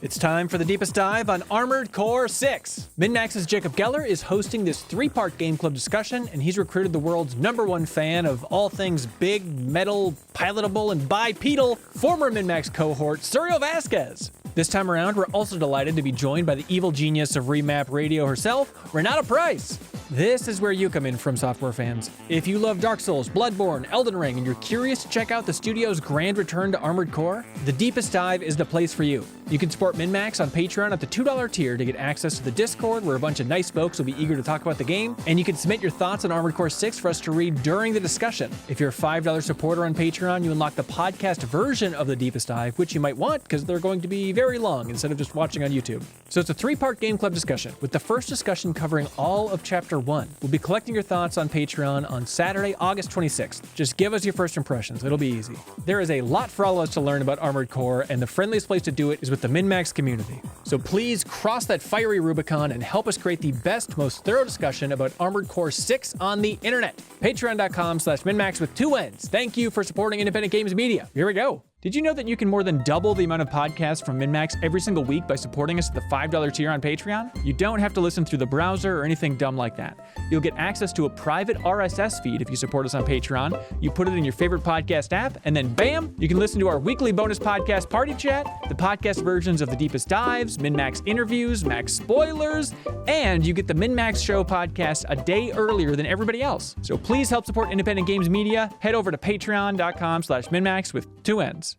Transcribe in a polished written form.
It's time for the deepest dive on Armored Core 6. MinnMax's Jacob Geller is hosting this 3-part game club discussion, and he's recruited the world's #1 fan of all things big, metal, pilotable, and bipedal, former MinnMax cohort, Suryo Vasquez. This time around, we're also delighted to be joined by the evil genius of Remap Radio herself, Renata Price. This is where you come in from software fans. If you love Dark Souls, Bloodborne, Elden Ring, and you're curious to check out the studio's grand return to Armored Core, the Deepest Dive is the place for you. You can support MinnMax on Patreon at the $2 tier to get access to the Discord, where a bunch of nice folks will be eager to talk about the game, and you can submit your thoughts on Armored Core 6 for us to read during the discussion. If you're a $5 supporter on Patreon, you unlock the podcast version of the Deepest Dive, which you might want because they're going to be very long instead of just watching on YouTube. So it's a 3-part game club discussion, with the first discussion covering all of Chapter 1. We'll be collecting your thoughts on Patreon on Saturday, August 26th. Just give us your first impressions. It'll be easy. There is a lot for all of us to learn about Armored Core, and the friendliest place to do it is with the MinnMax community. So please cross that fiery Rubicon and help us create the best, most thorough discussion about Armored Core 6 on the internet. Patreon.com/MinnMax with 2 N's. Thank you for supporting independent games media. Here we go. Did you know that you can more than double the amount of podcasts from MinnMax every single week by supporting us at the $5 tier on Patreon? You don't have to listen through the browser or anything dumb like that. You'll get access to a private RSS feed if you support us on Patreon. You put it in your favorite podcast app, and then bam, you can listen to our weekly bonus podcast Party Chat, the podcast versions of the Deepest Dives, MinnMax interviews, Max spoilers, and you get the MinnMax Show podcast a day earlier than everybody else. So please help support independent games media. Head over to patreon.com/MinnMax with 2 N's.